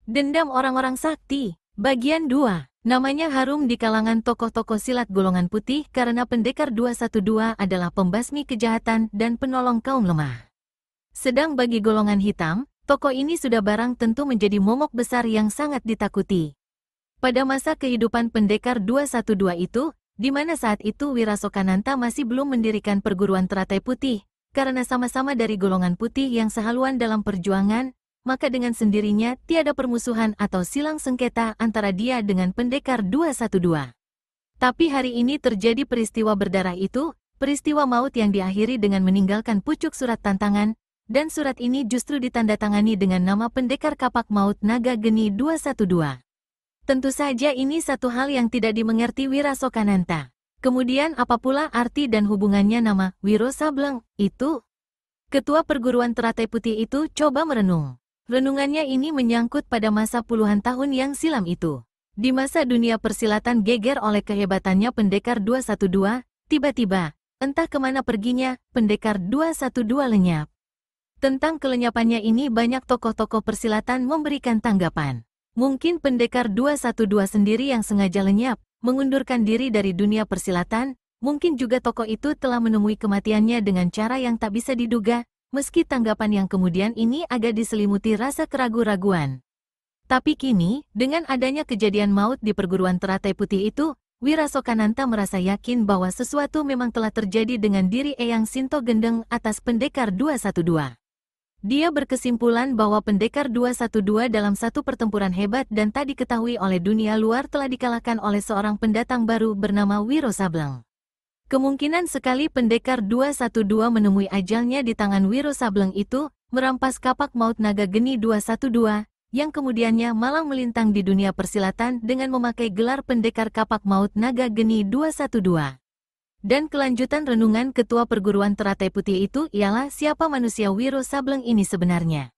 Dendam orang-orang sakti. Bagian 2. Namanya harum di kalangan tokoh-tokoh silat golongan putih karena pendekar 212 adalah pembasmi kejahatan dan penolong kaum lemah. Sedang bagi golongan hitam, tokoh ini sudah barang tentu menjadi momok besar yang sangat ditakuti. Pada masa kehidupan pendekar 212 itu, di mana saat itu Wirasokananta masih belum mendirikan perguruan teratai putih, karena sama-sama dari golongan putih yang sehaluan dalam perjuangan, maka dengan sendirinya tiada permusuhan atau silang sengketa antara dia dengan pendekar 212. Tapi hari ini terjadi peristiwa berdarah itu, peristiwa maut yang diakhiri dengan meninggalkan pucuk surat tantangan, dan surat ini justru ditandatangani dengan nama pendekar kapak maut Naga Geni 212. Tentu saja ini satu hal yang tidak dimengerti Wirasokananta. Kemudian apa pula arti dan hubungannya nama Wiro Sableng itu? Ketua perguruan teratai putih itu coba merenung. Renungannya ini menyangkut pada masa puluhan tahun yang silam itu. Di masa dunia persilatan geger oleh kehebatannya pendekar 212, tiba-tiba, entah kemana perginya, pendekar 212 lenyap. Tentang kelenyapannya ini banyak tokoh-tokoh persilatan memberikan tanggapan. Mungkin pendekar 212 sendiri yang sengaja lenyap, mengundurkan diri dari dunia persilatan, mungkin juga tokoh itu telah menemui kematiannya dengan cara yang tak bisa diduga, meski tanggapan yang kemudian ini agak diselimuti rasa keraguan-raguan. Tapi kini, dengan adanya kejadian maut di perguruan teratai putih itu, Wirasokananta merasa yakin bahwa sesuatu memang telah terjadi dengan diri Eyang Sinto Gendeng atas pendekar 212. Dia berkesimpulan bahwa pendekar 212 dalam satu pertempuran hebat dan tak diketahui oleh dunia luar telah dikalahkan oleh seorang pendatang baru bernama Wiro Sableng. Kemungkinan sekali pendekar 212 menemui ajalnya di tangan Wiro Sableng itu, merampas kapak maut Naga Geni 212, yang kemudiannya malang melintang di dunia persilatan dengan memakai gelar pendekar kapak maut Naga Geni 212. Dan kelanjutan renungan ketua perguruan teratai putih itu ialah siapa manusia Wiro Sableng ini sebenarnya.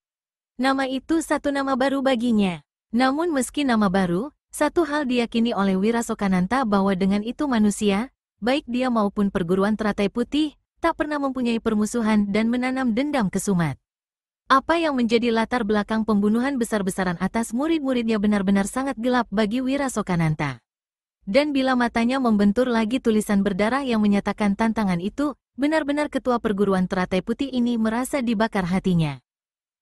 Nama itu satu nama baru baginya. Namun meski nama baru, satu hal diyakini oleh Wirasokananta bahwa dengan itu manusia, baik dia maupun perguruan teratai putih, tak pernah mempunyai permusuhan dan menanam dendam kesumat. Apa yang menjadi latar belakang pembunuhan besar-besaran atas murid-muridnya benar-benar sangat gelap bagi Wirasokananta. Dan bila matanya membentur lagi tulisan berdarah yang menyatakan tantangan itu, benar-benar ketua perguruan teratai putih ini merasa dibakar hatinya.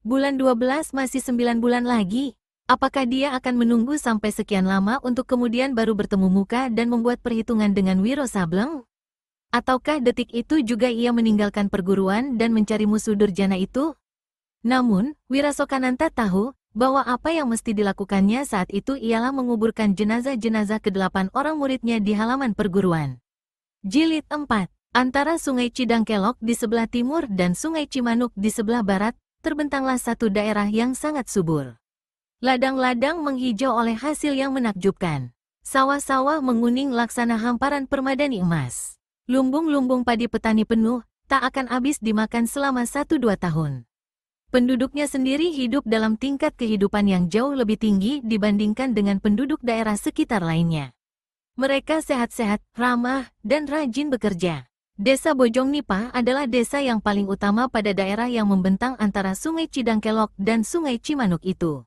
Bulan 12 masih 9 bulan lagi. Apakah dia akan menunggu sampai sekian lama untuk kemudian baru bertemu muka dan membuat perhitungan dengan Wiro Sableng? Ataukah detik itu juga ia meninggalkan perguruan dan mencari musuh durjana itu? Namun, Wirasokananta tahu bahwa apa yang mesti dilakukannya saat itu ialah menguburkan jenazah-jenazah ke-8 orang muridnya di halaman perguruan. Jilid 4. Antara Sungai Cidangkelok di sebelah timur dan Sungai Cimanuk di sebelah barat, terbentanglah satu daerah yang sangat subur. Ladang-ladang menghijau oleh hasil yang menakjubkan. Sawah-sawah menguning laksana hamparan permadani emas. Lumbung-lumbung padi petani penuh, tak akan habis dimakan selama 1-2 tahun. Penduduknya sendiri hidup dalam tingkat kehidupan yang jauh lebih tinggi dibandingkan dengan penduduk daerah sekitar lainnya. Mereka sehat-sehat, ramah, dan rajin bekerja. Desa Bojong Nipah adalah desa yang paling utama pada daerah yang membentang antara Sungai Cidangkelok dan Sungai Cimanuk itu.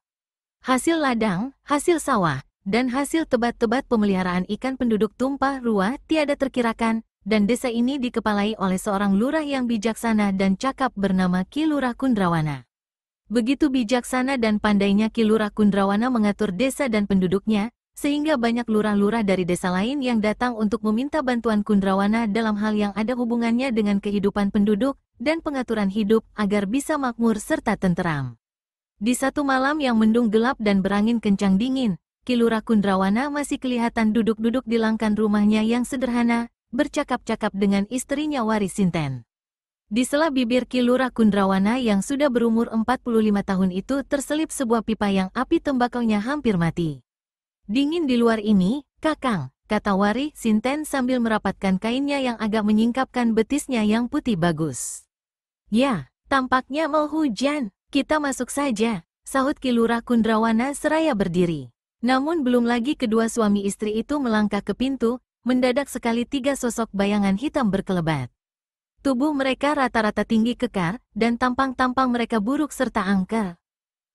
Hasil ladang, hasil sawah, dan hasil tebat-tebat pemeliharaan ikan penduduk tumpah ruah tiada terkirakan, dan desa ini dikepalai oleh seorang lurah yang bijaksana dan cakap bernama Ki Lurah Kundrawana. Begitu bijaksana dan pandainya Ki Lurah Kundrawana mengatur desa dan penduduknya, sehingga banyak lurah-lurah dari desa lain yang datang untuk meminta bantuan Kundrawana dalam hal yang ada hubungannya dengan kehidupan penduduk dan pengaturan hidup agar bisa makmur serta tenteram. Di satu malam yang mendung gelap dan berangin kencang dingin, Ki Lurah Kundrawana masih kelihatan duduk-duduk di langkan rumahnya yang sederhana, bercakap-cakap dengan istrinya Wari Sinten. Di sela bibir Ki Lurah Kundrawana yang sudah berumur 45 tahun itu terselip sebuah pipa yang api tembakaunya hampir mati. Dingin di luar ini, Kakang, kata Wari Sinten sambil merapatkan kainnya yang agak menyingkapkan betisnya yang putih bagus. Ya, tampaknya mau hujan, kita masuk saja, sahut Ki Lurah Kundrawana seraya berdiri. Namun belum lagi kedua suami istri itu melangkah ke pintu, mendadak sekali 3 sosok bayangan hitam berkelebat. Tubuh mereka rata-rata tinggi kekar, dan tampang-tampang mereka buruk serta angker.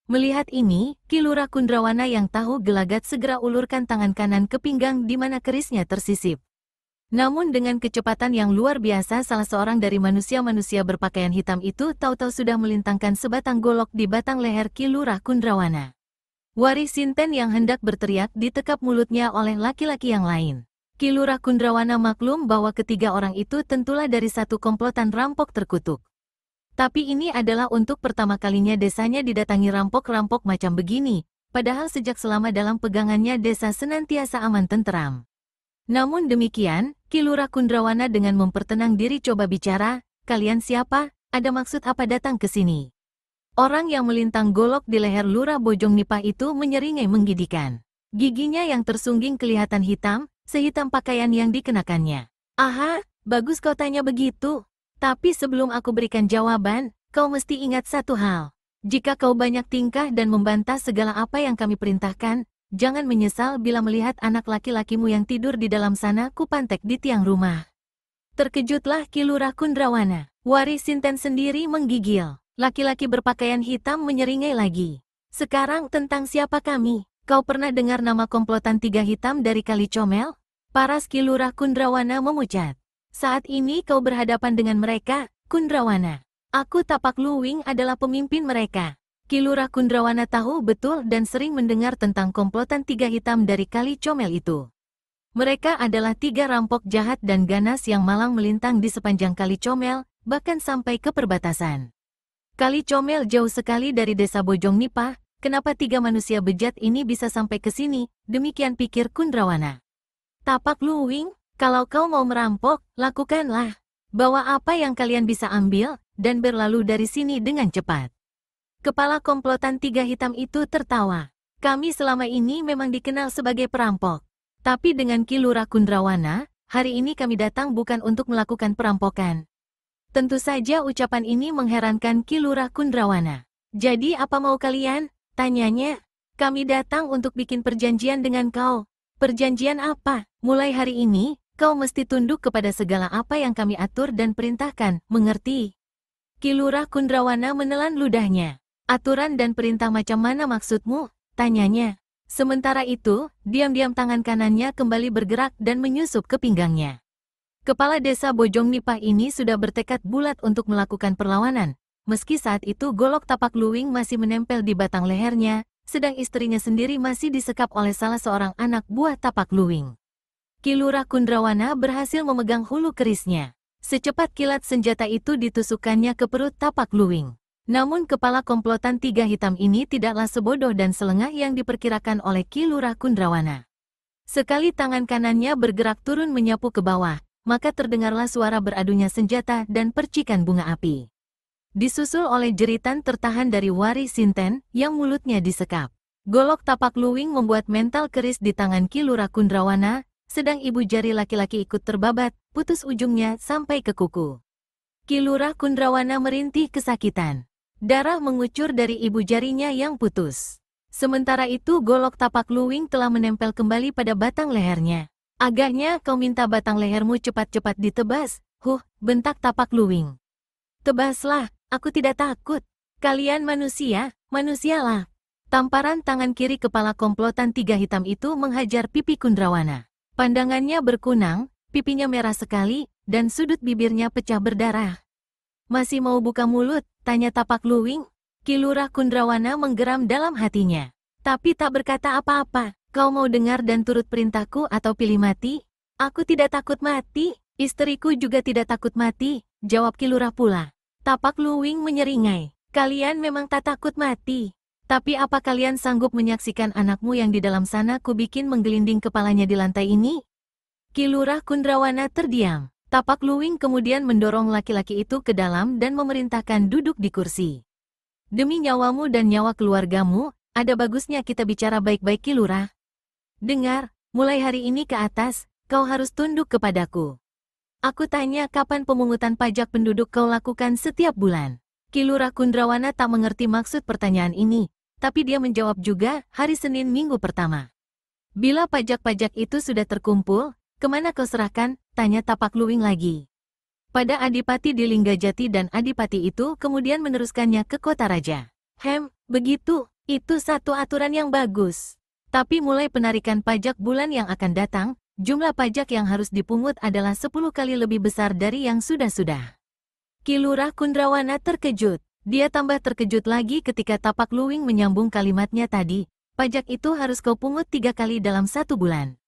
Melihat ini, Ki Lurah Kundrawana yang tahu gelagat segera ulurkan tangan kanan ke pinggang di mana kerisnya tersisip. Namun dengan kecepatan yang luar biasa salah seorang dari manusia-manusia berpakaian hitam itu tahu-tahu sudah melintangkan sebatang golok di batang leher Ki Lurah Kundrawana. Wari Sinten yang hendak berteriak ditekap mulutnya oleh laki-laki yang lain. Ki Lurah Kundrawana maklum bahwa ketiga orang itu tentulah dari satu komplotan rampok terkutuk. Tapi ini adalah untuk pertama kalinya desanya didatangi rampok-rampok macam begini, padahal sejak selama dalam pegangannya desa senantiasa aman tenteram. Namun demikian, Ki Lurah Kundrawana dengan mempertenang diri coba bicara, "Kalian siapa? Ada maksud apa datang ke sini?" Orang yang melintang golok di leher Lurah Bojong Nipah itu menyeringai menggidikan. Giginya yang tersungging kelihatan hitam, sehitam pakaian yang dikenakannya. "Aha, bagus kau tanya begitu. Tapi sebelum aku berikan jawaban, kau mesti ingat satu hal. Jika kau banyak tingkah dan membantah segala apa yang kami perintahkan, jangan menyesal bila melihat anak laki-lakimu yang tidur di dalam sana kupantek di tiang rumah." Terkejutlah Ki Lurah Kundrawana. Wari Sinten sendiri menggigil. Laki-laki berpakaian hitam menyeringai lagi. "Sekarang tentang siapa kami? Kau pernah dengar nama komplotan tiga hitam dari Kali Comel?" Paras Ki Lurah Kundrawana memucat. "Saat ini kau berhadapan dengan mereka, Kundrawana. Aku Tapak Luwing adalah pemimpin mereka." Ki Lurah Kundrawana tahu betul dan sering mendengar tentang komplotan tiga hitam dari Kali Comel itu. Mereka adalah tiga rampok jahat dan ganas yang malang melintang di sepanjang Kali Comel, bahkan sampai ke perbatasan. Kali Comel jauh sekali dari desa Bojong Nipah, kenapa tiga manusia bejat ini bisa sampai ke sini, demikian pikir Kundrawana. "Tapak Luwing, kalau kau mau merampok, lakukanlah. Bawa apa yang kalian bisa ambil, dan berlalu dari sini dengan cepat." Kepala komplotan tiga hitam itu tertawa. "Kami selama ini memang dikenal sebagai perampok. Tapi dengan Ki Lurah Kundrawana, hari ini kami datang bukan untuk melakukan perampokan." Tentu saja ucapan ini mengherankan Ki Lurah Kundrawana. "Jadi apa mau kalian?" tanyanya. "Kami datang untuk bikin perjanjian dengan kau." "Perjanjian apa?" "Mulai hari ini, kau mesti tunduk kepada segala apa yang kami atur dan perintahkan, mengerti?" Ki Lurah Kundrawana menelan ludahnya. "Aturan dan perintah macam mana maksudmu?" tanyanya. Sementara itu, diam-diam tangan kanannya kembali bergerak dan menyusup ke pinggangnya. Kepala desa Bojong Nipah ini sudah bertekad bulat untuk melakukan perlawanan, meski saat itu golok Tapak Luwing masih menempel di batang lehernya, sedang istrinya sendiri masih disekap oleh salah seorang anak buah Tapak Luwing. Ki Lurah Kundrawana berhasil memegang hulu kerisnya. Secepat kilat senjata itu ditusukkannya ke perut Tapak Luwing. Namun kepala komplotan tiga hitam ini tidaklah sebodoh dan selengah yang diperkirakan oleh Ki Lurah Kundrawana. Sekali tangan kanannya bergerak turun menyapu ke bawah, maka terdengarlah suara beradunya senjata dan percikan bunga api. Disusul oleh jeritan tertahan dari Wari Sinten yang mulutnya disekap. Golok Tapak Luwing membuat mental keris di tangan Ki Lurah Kundrawana, sedang ibu jari laki-laki ikut terbabat, putus ujungnya sampai ke kuku. Ki Lurah Kundrawana merintih kesakitan. Darah mengucur dari ibu jarinya yang putus. Sementara itu golok Tapak Luwing telah menempel kembali pada batang lehernya. "Agaknya kau minta batang lehermu cepat-cepat ditebas," bentak Tapak Luwing. "Tebaslah, aku tidak takut. Kalian manusia, manusialah." Tamparan tangan kiri kepala komplotan tiga hitam itu menghajar pipi Kundrawana. Pandangannya berkunang, pipinya merah sekali, dan sudut bibirnya pecah berdarah. "Masih mau buka mulut?" tanya Tapak Luwing. Ki Lurah Kundrawana menggeram dalam hatinya. Tapi tak berkata apa-apa. "Kau mau dengar dan turut perintahku atau pilih mati?" "Aku tidak takut mati, istriku juga tidak takut mati," jawab Ki Lurah pula. Tapak Luwing menyeringai. "Kalian memang tak takut mati. Tapi apa kalian sanggup menyaksikan anakmu yang di dalam sana ku bikin menggelinding kepalanya di lantai ini?" Ki Lurah Kundrawana terdiam. Tapak Luwing kemudian mendorong laki-laki itu ke dalam dan memerintahkan duduk di kursi. "Demi nyawamu dan nyawa keluargamu, ada bagusnya kita bicara baik-baik Ki Lurah. Dengar, mulai hari ini ke atas, kau harus tunduk kepadaku. Aku tanya kapan pemungutan pajak penduduk kau lakukan setiap bulan." Ki Lurah Kundrawana tak mengerti maksud pertanyaan ini, tapi dia menjawab juga, "Hari Senin minggu pertama." "Bila pajak-pajak itu sudah terkumpul, kemana kau serahkan?" tanya Tapak Luwing lagi. "Pada adipati di Linggajati dan adipati itu kemudian meneruskannya ke kota raja." Begitu," Itu satu aturan yang bagus. Tapi mulai penarikan pajak bulan yang akan datang, jumlah pajak yang harus dipungut adalah 10 kali lebih besar dari yang sudah-sudah. Ki Lurah Kundrawana terkejut. Dia tambah terkejut lagi ketika Tapak Luwing menyambung kalimatnya tadi. Pajak itu harus kau pungut 3 kali dalam 1 bulan.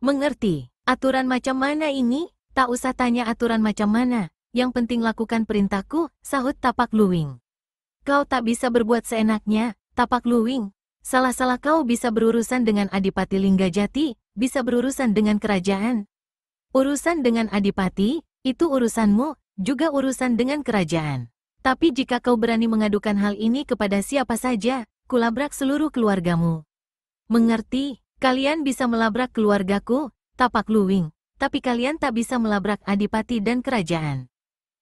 Mengerti? Aturan macam mana ini? Tak usah tanya aturan macam mana. Yang penting lakukan perintahku, sahut Tapak Luwing. Kau tak bisa berbuat seenaknya, Tapak Luwing. Salah-salah kau bisa berurusan dengan Adipati Linggajati, bisa berurusan dengan kerajaan. Urusan dengan Adipati, itu urusanmu, juga urusan dengan kerajaan. Tapi jika kau berani mengadukan hal ini kepada siapa saja, kulabrak seluruh keluargamu. Mengerti? Kalian bisa melabrak keluargaku, Tapak Luwing, tapi kalian tak bisa melabrak Adipati dan kerajaan.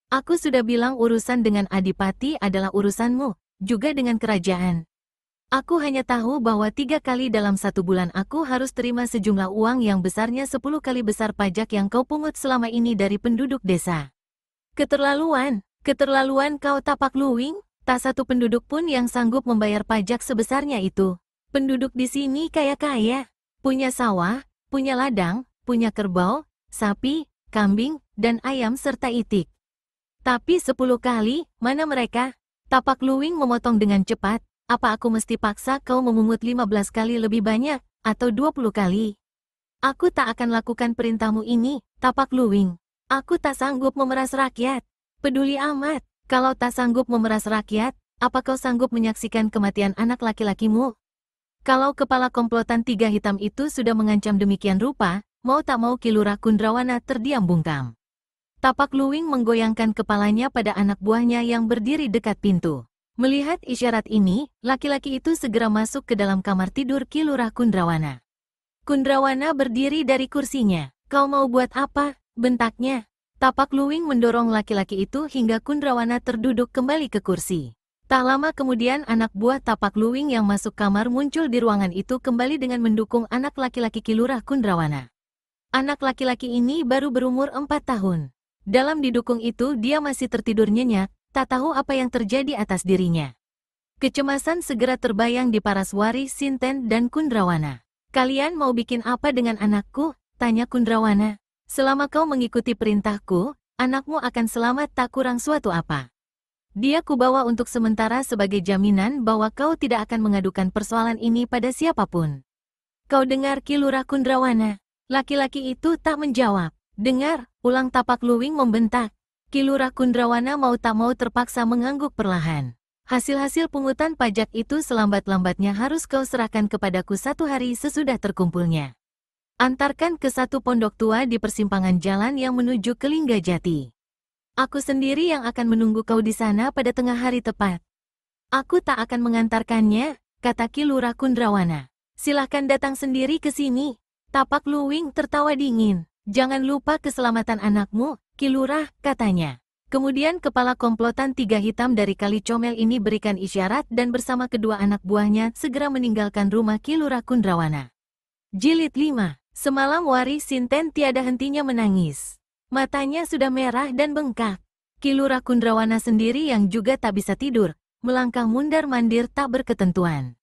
Aku sudah bilang urusan dengan Adipati adalah urusanmu, juga dengan kerajaan. Aku hanya tahu bahwa 3 kali dalam 1 bulan aku harus terima sejumlah uang yang besarnya 10 kali besar pajak yang kau pungut selama ini dari penduduk desa. Keterlaluan, keterlaluan kau Tapak Luwing, tak satu penduduk pun yang sanggup membayar pajak sebesarnya itu. Penduduk di sini kaya-kaya, punya sawah, punya ladang, punya kerbau, sapi, kambing, dan ayam serta itik. Tapi 10 kali, mana mereka? Tapak Luwing memotong dengan cepat. Apa aku mesti paksa kau memungut 15 kali lebih banyak, atau 20 kali? Aku tak akan lakukan perintahmu ini, Tapak Luwing. Aku tak sanggup memeras rakyat. Peduli amat, kalau tak sanggup memeras rakyat, apa kau sanggup menyaksikan kematian anak laki-lakimu? Kalau kepala komplotan 3 hitam itu sudah mengancam demikian rupa, mau tak mau Ki Lurah Kundrawana terdiam bungkam. Tapak Luwing menggoyangkan kepalanya pada anak buahnya yang berdiri dekat pintu. Melihat isyarat ini, laki-laki itu segera masuk ke dalam kamar tidur Ki Lurah Kundrawana. Kundrawana berdiri dari kursinya. Kau mau buat apa? Bentaknya. Tapak Luwing mendorong laki-laki itu hingga Kundrawana terduduk kembali ke kursi. Tak lama kemudian anak buah Tapak Luwing yang masuk kamar muncul di ruangan itu kembali dengan mendukung anak laki-laki Ki Lurah Kundrawana. Anak laki-laki ini baru berumur 4 tahun. Dalam didukung itu dia masih tertidur nyenyak, tak tahu apa yang terjadi atas dirinya. Kecemasan segera terbayang di Paraswari, Sinten, dan Kundrawana. Kalian mau bikin apa dengan anakku? Tanya Kundrawana. Selama kau mengikuti perintahku, anakmu akan selamat tak kurang suatu apa. Dia kubawa untuk sementara sebagai jaminan bahwa kau tidak akan mengadukan persoalan ini pada siapapun. Kau dengar Ki Lurah Kundrawana? Laki-laki itu tak menjawab. Dengar, ulang Tapak Luwing membentak. Ki Lurah Kundrawana mau tak mau terpaksa mengangguk perlahan. Hasil-hasil pungutan pajak itu selambat-lambatnya harus kau serahkan kepadaku 1 hari sesudah terkumpulnya. Antarkan ke 1 pondok tua di persimpangan jalan yang menuju ke Linggajati. Aku sendiri yang akan menunggu kau di sana pada tengah hari tepat. Aku tak akan mengantarkannya, kata Ki Lurah Kundrawana. Silahkan datang sendiri ke sini. Tapak Luwing tertawa dingin. Jangan lupa keselamatan anakmu, Ki Lurah, katanya. Kemudian kepala komplotan 3 hitam dari Kali Comel ini berikan isyarat dan bersama kedua anak buahnya segera meninggalkan rumah Ki Lurah Kundrawana. Jilid 5. Semalam Wari Sinten tiada hentinya menangis. Matanya sudah merah dan bengkak. Ki Lurah Kundrawana sendiri yang juga tak bisa tidur, melangkah mundar-mandir tak berketentuan.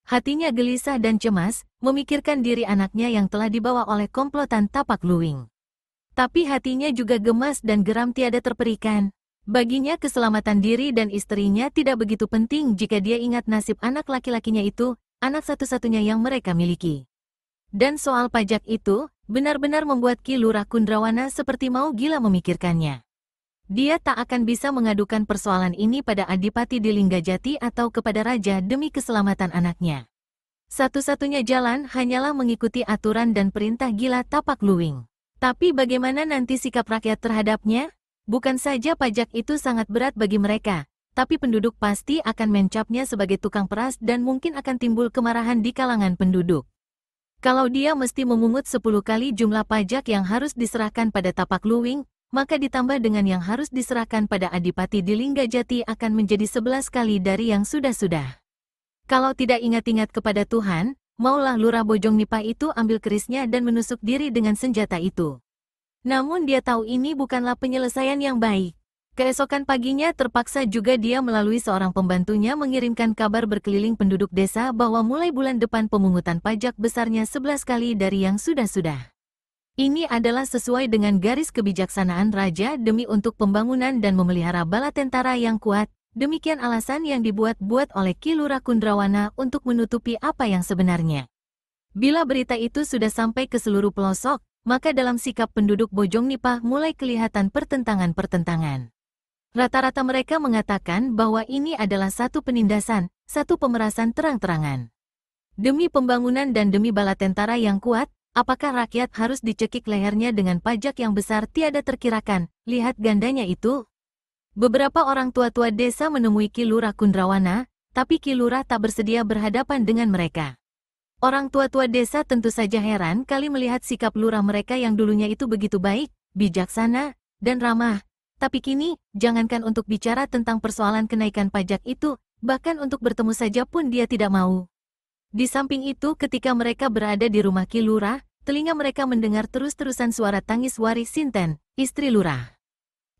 Hatinya gelisah dan cemas, memikirkan diri anaknya yang telah dibawa oleh komplotan Tapak Luwing. Tapi hatinya juga gemas dan geram tiada terperikan. Baginya keselamatan diri dan istrinya tidak begitu penting jika dia ingat nasib anak laki-lakinya itu, anak satu-satunya yang mereka miliki. Dan soal pajak itu, benar-benar membuat Ki Lurah Kundrawana seperti mau gila memikirkannya. Dia tak akan bisa mengadukan persoalan ini pada Adipati di Linggajati atau kepada raja demi keselamatan anaknya. Satu-satunya jalan hanyalah mengikuti aturan dan perintah gila Tapak Luwing. Tapi bagaimana nanti sikap rakyat terhadapnya? Bukan saja pajak itu sangat berat bagi mereka, tapi penduduk pasti akan mencapnya sebagai tukang peras dan mungkin akan timbul kemarahan di kalangan penduduk. Kalau dia mesti memungut 10 kali jumlah pajak yang harus diserahkan pada Tapak Luwing, maka ditambah dengan yang harus diserahkan pada Adipati di Linggajati akan menjadi 11 kali dari yang sudah-sudah. Kalau tidak ingat-ingat kepada Tuhan, maulah Lurah Bojong Nipah itu ambil kerisnya dan menusuk diri dengan senjata itu. Namun dia tahu ini bukanlah penyelesaian yang baik. Keesokan paginya terpaksa juga dia melalui seorang pembantunya mengirimkan kabar berkeliling penduduk desa bahwa mulai bulan depan pemungutan pajak besarnya 11 kali dari yang sudah-sudah. Ini adalah sesuai dengan garis kebijaksanaan raja demi untuk pembangunan dan memelihara bala tentara yang kuat. Demikian alasan yang dibuat-buat oleh Ki Lurah Kundrawana untuk menutupi apa yang sebenarnya. Bila berita itu sudah sampai ke seluruh pelosok, maka dalam sikap penduduk Bojong-Nipah mulai kelihatan pertentangan-pertentangan. Rata-rata mereka mengatakan bahwa ini adalah satu penindasan, satu pemerasan terang-terangan. Demi pembangunan dan demi bala tentara yang kuat, apakah rakyat harus dicekik lehernya dengan pajak yang besar tiada terkirakan? Lihat gandanya itu. Beberapa orang tua-tua desa menemui Ki Lurah Kundrawana, tapi Ki Lurah tak bersedia berhadapan dengan mereka. Orang tua-tua desa tentu saja heran kali melihat sikap lurah mereka yang dulunya itu begitu baik, bijaksana, dan ramah. Tapi kini, jangankan untuk bicara tentang persoalan kenaikan pajak itu, bahkan untuk bertemu saja pun dia tidak mau. Di samping itu, ketika mereka berada di rumah Ki Lurah, telinga mereka mendengar terus-terusan suara tangis Wari Sinten, istri lurah.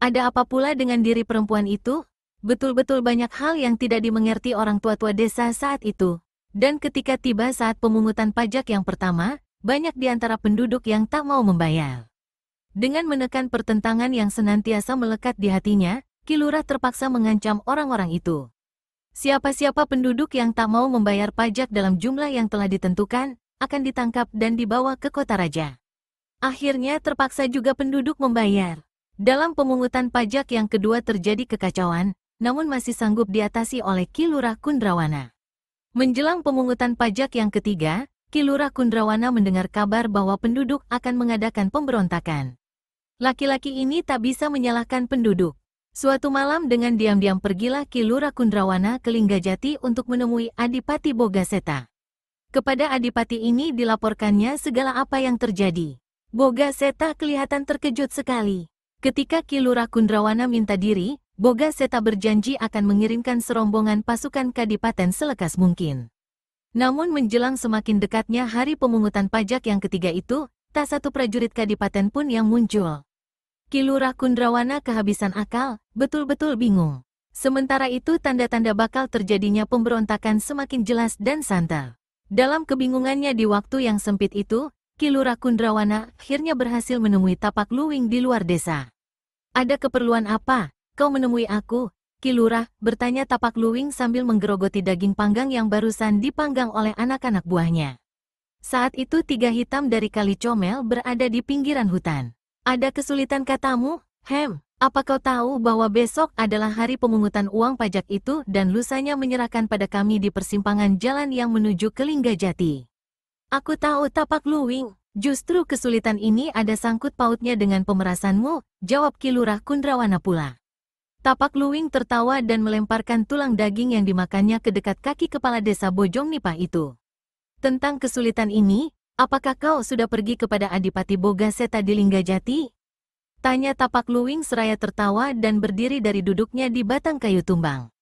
Ada apa pula dengan diri perempuan itu? Betul-betul banyak hal yang tidak dimengerti orang tua-tua desa saat itu. Dan ketika tiba saat pemungutan pajak yang pertama, banyak di antara penduduk yang tak mau membayar. Dengan menekan pertentangan yang senantiasa melekat di hatinya, Ki Lurah terpaksa mengancam orang-orang itu. Siapa-siapa penduduk yang tak mau membayar pajak dalam jumlah yang telah ditentukan, akan ditangkap dan dibawa ke kota raja. Akhirnya terpaksa juga penduduk membayar. Dalam pemungutan pajak yang kedua terjadi kekacauan, namun masih sanggup diatasi oleh Ki Lurah Kundrawana. Menjelang pemungutan pajak yang ketiga, Ki Lurah Kundrawana mendengar kabar bahwa penduduk akan mengadakan pemberontakan. Laki-laki ini tak bisa menyalahkan penduduk. Suatu malam dengan diam-diam pergilah Ki Lurah Kundrawana ke Linggajati untuk menemui Adipati Bogaseta. Kepada Adipati ini dilaporkannya segala apa yang terjadi. Bogaseta kelihatan terkejut sekali. Ketika Ki Lurah Kundrawana minta diri, Bogaseta berjanji akan mengirimkan serombongan pasukan kadipaten selekas mungkin. Namun menjelang semakin dekatnya hari pemungutan pajak yang ketiga itu, tak satu prajurit kadipaten pun yang muncul. Ki Lurah Kundrawana kehabisan akal, betul-betul bingung. Sementara itu tanda-tanda bakal terjadinya pemberontakan semakin jelas dan santer. Dalam kebingungannya di waktu yang sempit itu, Ki Lurah Kundrawana akhirnya berhasil menemui Tapak Luwing di luar desa. "Ada keperluan apa? Kau menemui aku, Ki Lurah?" bertanya Tapak Luwing sambil menggerogoti daging panggang yang barusan dipanggang oleh anak-anak buahnya. Saat itu 3 hitam dari Kali Comel berada di pinggiran hutan. "Ada kesulitan katamu? Apa kau tahu bahwa besok adalah hari pemungutan uang pajak itu dan lusanya menyerahkan pada kami di persimpangan jalan yang menuju ke Linggajati?" "Aku tahu Tapak Luwing, justru kesulitan ini ada sangkut pautnya dengan pemerasanmu," jawab Ki Lurah Kundrawana pula. Tapak Luwing tertawa dan melemparkan tulang daging yang dimakannya ke dekat kaki kepala desa Bojong-Nipah itu. "Tentang kesulitan ini, apakah kau sudah pergi kepada Adipati Bogaseta di Linggajati?" tanya Tapak Luwing seraya tertawa dan berdiri dari duduknya di batang kayu tumbang.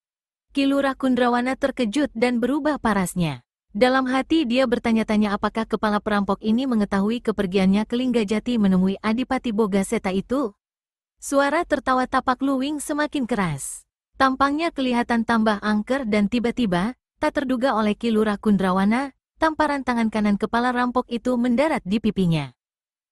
Ki Lurah Kundrawana terkejut dan berubah parasnya. Dalam hati dia bertanya-tanya apakah kepala perampok ini mengetahui kepergiannya ke Linggajati menemui Adipati Bogaseta itu. Suara tertawa Tapak Luwing semakin keras. Tampangnya kelihatan tambah angker dan tiba-tiba, tak terduga oleh Ki Lurah Kundrawana, tamparan tangan kanan kepala rampok itu mendarat di pipinya.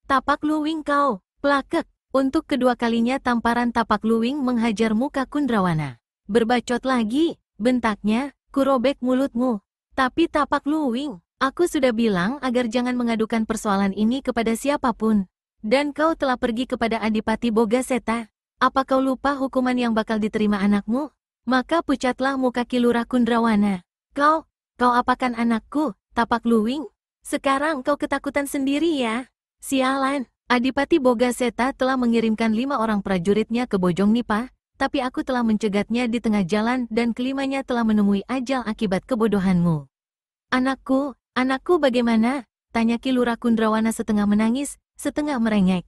"Tapak Luwing kau, plakek!" Untuk kedua kalinya tamparan Tapak Luwing menghajar muka Kundrawana. "Berbacot lagi," bentaknya, "kurobek mulutmu." "Tapi Tapak Luwing, aku sudah bilang agar jangan mengadukan persoalan ini kepada siapapun. Dan kau telah pergi kepada Adipati Bogaseta. Apa kau lupa hukuman yang bakal diterima anakmu?" Maka pucatlah muka Ki Lurah Kundrawana. Kau apakan anakku, Tapak Luwing? Sekarang kau ketakutan sendiri ya? Sialan, Adipati Bogaseta telah mengirimkan 5 orang prajuritnya ke Bojong-Nipah, tapi aku telah mencegatnya di tengah jalan dan kelimanya telah menemui ajal akibat kebodohanmu." Anakku bagaimana?" tanya Ki Lurah Kundrawana setengah menangis, setengah merengek.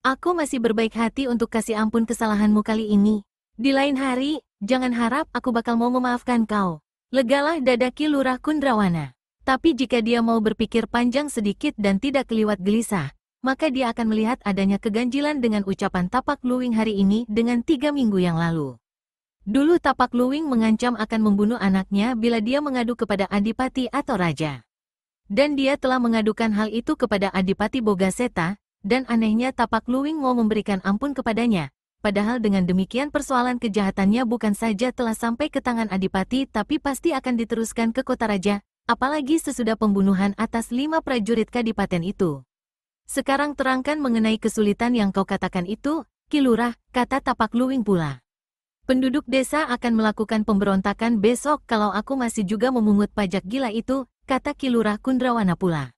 "Aku masih berbaik hati untuk kasih ampun kesalahanmu kali ini. Di lain hari, jangan harap aku bakal mau memaafkan kau." Legalah dada Ki Lurah Kundrawana. Tapi jika dia mau berpikir panjang sedikit dan tidak keliwat gelisah, maka dia akan melihat adanya keganjilan dengan ucapan Tapak Luwing hari ini dengan 3 minggu yang lalu. Dulu Tapak Luwing mengancam akan membunuh anaknya bila dia mengadu kepada Adipati atau Raja. Dan dia telah mengadukan hal itu kepada Adipati Bogaseta, dan anehnya Tapak Luwing mau memberikan ampun kepadanya. Padahal dengan demikian persoalan kejahatannya bukan saja telah sampai ke tangan Adipati tapi pasti akan diteruskan ke kota Raja, apalagi sesudah pembunuhan atas 5 prajurit Kadipaten itu. Sekarang terangkan mengenai kesulitan yang kau katakan itu, Ki Lurah, kata Tapak Luwing pula. Penduduk desa akan melakukan pemberontakan besok kalau aku masih juga memungut pajak gila itu, kata Ki Lurah Kundrawana pula.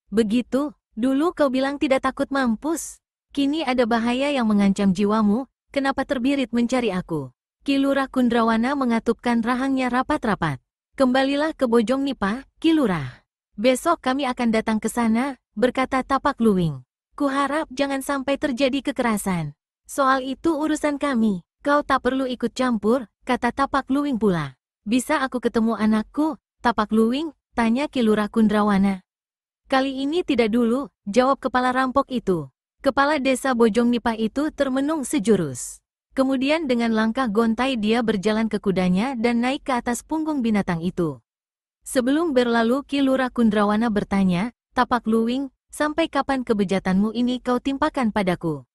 Begitu, dulu kau bilang tidak takut mampus. Kini ada bahaya yang mengancam jiwamu, kenapa terbirit mencari aku? Ki Lurah Kundrawana mengatupkan rahangnya rapat-rapat. Kembalilah ke Bojong Nipah, Ki Lurah. Besok kami akan datang ke sana, berkata Tapak Luwing. Kuharap jangan sampai terjadi kekerasan. Soal itu urusan kami. Kau tak perlu ikut campur, kata Tapak Luwing pula. Bisa aku ketemu anakku, Tapak Luwing? Tanya Ki Lurah Kundrawana. Kali ini tidak dulu, jawab kepala rampok itu. Kepala desa Bojong Nipah itu termenung sejurus. Kemudian dengan langkah gontai dia berjalan ke kudanya dan naik ke atas punggung binatang itu. Sebelum berlalu Ki Lurah Kundrawana bertanya, Tapak Luwing, sampai kapan kebejatanmu ini kau timpakan padaku?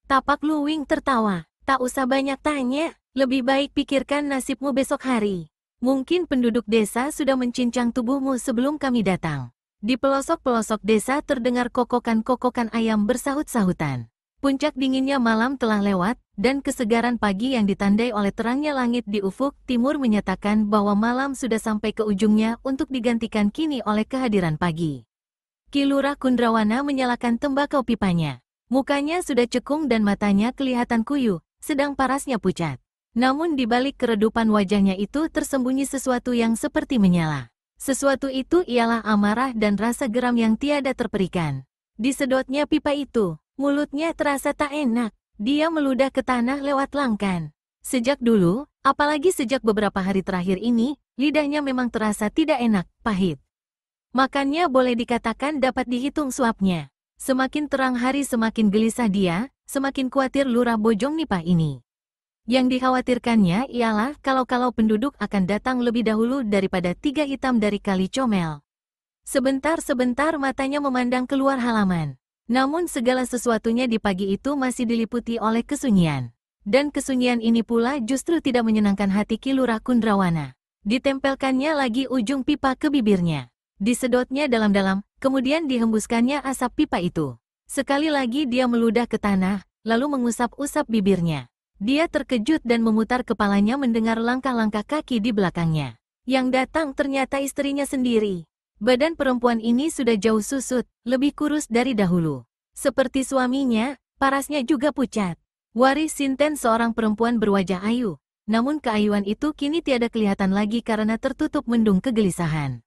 Tapak Luwing tertawa. Tak usah banyak tanya, lebih baik pikirkan nasibmu besok hari. Mungkin penduduk desa sudah mencincang tubuhmu sebelum kami datang. Di pelosok-pelosok desa terdengar kokokan-kokokan ayam bersahut-sahutan. Puncak dinginnya malam telah lewat, dan kesegaran pagi yang ditandai oleh terangnya langit di ufuk timur menyatakan bahwa malam sudah sampai ke ujungnya untuk digantikan kini oleh kehadiran pagi. Ki Lurah Kundrawana menyalakan tembakau pipanya. Mukanya sudah cekung dan matanya kelihatan kuyu, sedang parasnya pucat. Namun di balik keredupan wajahnya itu tersembunyi sesuatu yang seperti menyala. Sesuatu itu ialah amarah dan rasa geram yang tiada terperikan. Disedotnya pipa itu, mulutnya terasa tak enak. Dia meludah ke tanah lewat langkan. Sejak dulu, apalagi sejak beberapa hari terakhir ini, lidahnya memang terasa tidak enak, pahit. Makannya boleh dikatakan dapat dihitung suapnya. Semakin terang hari semakin gelisah dia, semakin khawatir Lurah Bojong Nipah ini. Yang dikhawatirkannya ialah kalau penduduk akan datang lebih dahulu daripada 3 hitam dari Kali Comel. Sebentar-sebentar matanya memandang keluar halaman. Namun segala sesuatunya di pagi itu masih diliputi oleh kesunyian. Dan kesunyian ini pula justru tidak menyenangkan hati Ki Lurah Kundrawana. Ditempelkannya lagi ujung pipa ke bibirnya. Disedotnya dalam-dalam, kemudian dihembuskannya asap pipa itu. Sekali lagi dia meludah ke tanah, lalu mengusap-usap bibirnya. Dia terkejut dan memutar kepalanya mendengar langkah-langkah kaki di belakangnya. Yang datang ternyata istrinya sendiri. Badan perempuan ini sudah jauh susut, lebih kurus dari dahulu. Seperti suaminya, parasnya juga pucat. Waris Sinten seorang perempuan berwajah ayu. Namun keayuan itu kini tiada kelihatan lagi karena tertutup mendung kegelisahan.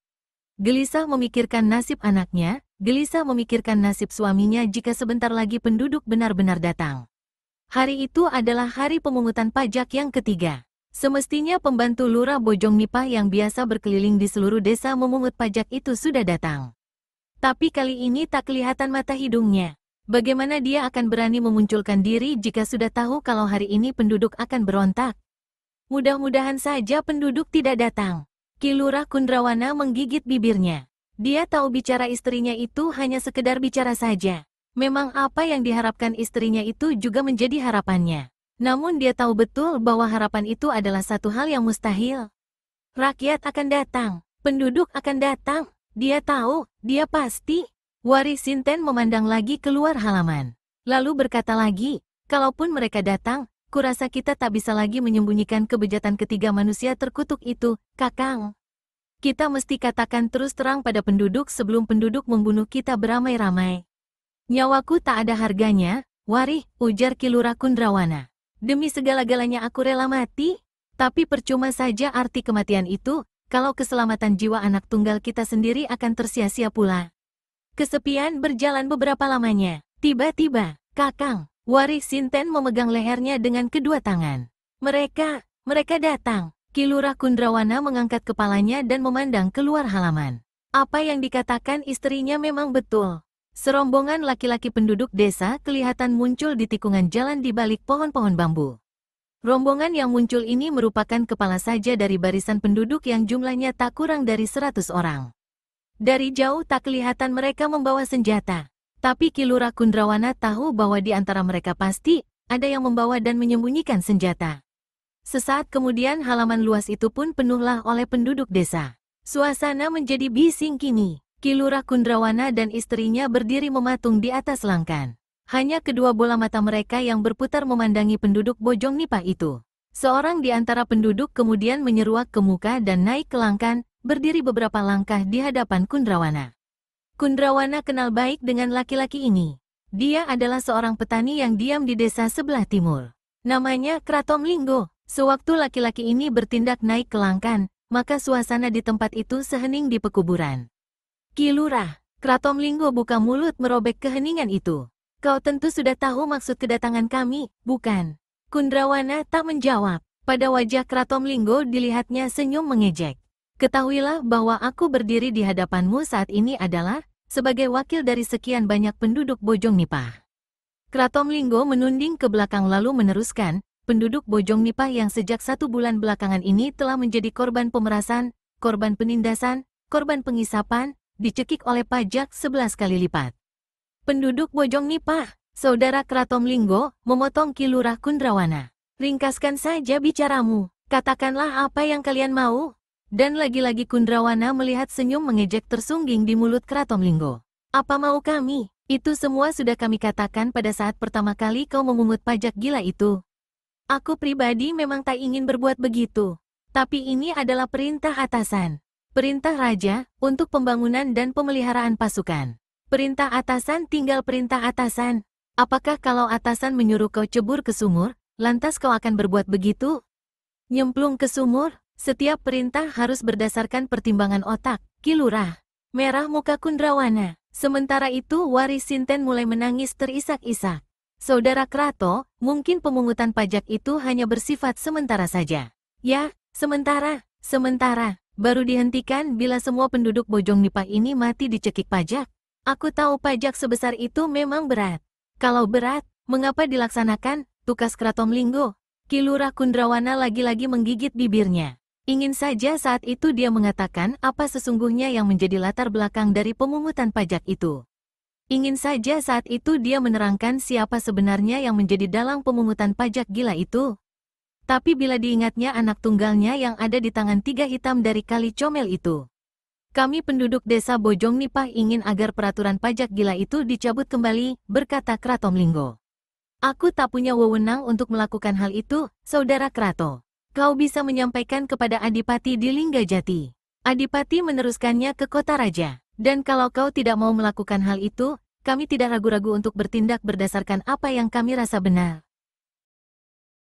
Gelisah memikirkan nasib anaknya, gelisah memikirkan nasib suaminya jika sebentar lagi penduduk benar-benar datang. Hari itu adalah hari pemungutan pajak yang ketiga. Semestinya pembantu Lurah Bojong Nipah yang biasa berkeliling di seluruh desa memungut pajak itu sudah datang. Tapi kali ini tak kelihatan mata hidungnya. Bagaimana dia akan berani memunculkan diri jika sudah tahu kalau hari ini penduduk akan berontak? Mudah-mudahan saja penduduk tidak datang. Ki Lurah Kundrawana menggigit bibirnya. Dia tahu bicara istrinya itu hanya sekedar bicara saja. Memang apa yang diharapkan istrinya itu juga menjadi harapannya. Namun dia tahu betul bahwa harapan itu adalah satu hal yang mustahil. Rakyat akan datang, penduduk akan datang. Dia tahu, dia pasti. Waris Sinten memandang lagi keluar halaman. Lalu berkata lagi, kalaupun mereka datang, kurasa kita tak bisa lagi menyembunyikan kebejatan ketiga manusia terkutuk itu, Kakang. Kita mesti katakan terus terang pada penduduk sebelum penduduk membunuh kita beramai-ramai. Nyawaku tak ada harganya, Warih, ujar Ki Lurah Kundrawana. Demi segala-galanya aku rela mati, tapi percuma saja arti kematian itu, kalau keselamatan jiwa anak tunggal kita sendiri akan tersia-sia pula. Kesepian berjalan beberapa lamanya. Tiba-tiba, Kakang, Waris Sinten memegang lehernya dengan kedua tangan. Mereka datang. Ki Lurah Kundrawana mengangkat kepalanya dan memandang keluar halaman. Apa yang dikatakan istrinya memang betul. Serombongan laki-laki penduduk desa kelihatan muncul di tikungan jalan di balik pohon-pohon bambu. Rombongan yang muncul ini merupakan kepala saja dari barisan penduduk yang jumlahnya tak kurang dari 100 orang. Dari jauh tak kelihatan mereka membawa senjata. Tapi Ki Lurah Kundrawana tahu bahwa di antara mereka pasti ada yang membawa dan menyembunyikan senjata. Sesaat kemudian halaman luas itu pun penuhlah oleh penduduk desa. Suasana menjadi bising kini. Ki Lurah Kundrawana dan istrinya berdiri mematung di atas langkan. Hanya kedua bola mata mereka yang berputar memandangi penduduk Bojong Nipah itu. Seorang di antara penduduk kemudian menyeruak ke muka dan naik ke langkan, berdiri beberapa langkah di hadapan Kundrawana. Kundrawana kenal baik dengan laki-laki ini. Dia adalah seorang petani yang diam di desa sebelah timur. Namanya Kratom Linggo. Sewaktu laki-laki ini bertindak naik ke langkan, maka suasana di tempat itu sehening di pekuburan. Ki Lurah, Kratom Linggo buka mulut merobek keheningan itu. Kau tentu sudah tahu maksud kedatangan kami, bukan? Kundrawana tak menjawab. Pada wajah Kratom Linggo dilihatnya senyum mengejek. Ketahuilah bahwa aku berdiri di hadapanmu saat ini adalah sebagai wakil dari sekian banyak penduduk Bojong Nipah. Kratom Linggo menunding ke belakang lalu meneruskan, penduduk Bojong Nipah yang sejak 1 bulan belakangan ini telah menjadi korban pemerasan, korban penindasan, korban pengisapan, dicekik oleh pajak 11 kali lipat. Penduduk Bojong Nipah, saudara Kratom Linggo, memotong Ki Lurah Kundrawana. Ringkaskan saja bicaramu, katakanlah apa yang kalian mau. Dan lagi-lagi Kundrawana melihat senyum mengejek tersungging di mulut Kratom Linggo. Apa mau kami? Itu semua sudah kami katakan pada saat pertama kali kau memungut pajak gila itu. Aku pribadi memang tak ingin berbuat begitu. Tapi ini adalah perintah atasan. Perintah raja, untuk pembangunan dan pemeliharaan pasukan. Perintah atasan tinggal perintah atasan. Apakah kalau atasan menyuruh kau cebur ke sumur, lantas kau akan berbuat begitu? Nyemplung ke sumur? Setiap perintah harus berdasarkan pertimbangan otak, Ki Lurah. Merah muka Kundrawana. Sementara itu Waris Sinten mulai menangis terisak-isak. Saudara Krato, mungkin pemungutan pajak itu hanya bersifat sementara saja. Ya, sementara. Baru dihentikan bila semua penduduk Bojong Nipah ini mati dicekik pajak. Aku tahu pajak sebesar itu memang berat. Kalau berat, mengapa dilaksanakan? Tukas Kratom Linggo. Ki Lurah Kundrawana lagi-lagi menggigit bibirnya. Ingin saja saat itu dia mengatakan apa sesungguhnya yang menjadi latar belakang dari pemungutan pajak itu. Ingin saja saat itu dia menerangkan siapa sebenarnya yang menjadi dalang pemungutan pajak gila itu. Tapi bila diingatnya anak tunggalnya yang ada di tangan tiga hitam dari Kali Comel itu. Kami penduduk desa Bojong Nipah ingin agar peraturan pajak gila itu dicabut kembali, berkata Kratom Linggo. Aku tak punya wewenang untuk melakukan hal itu, saudara Krato. Kau bisa menyampaikan kepada Adipati di Linggajati. Adipati meneruskannya ke kota raja. Dan kalau kau tidak mau melakukan hal itu, kami tidak ragu-ragu untuk bertindak berdasarkan apa yang kami rasa benar.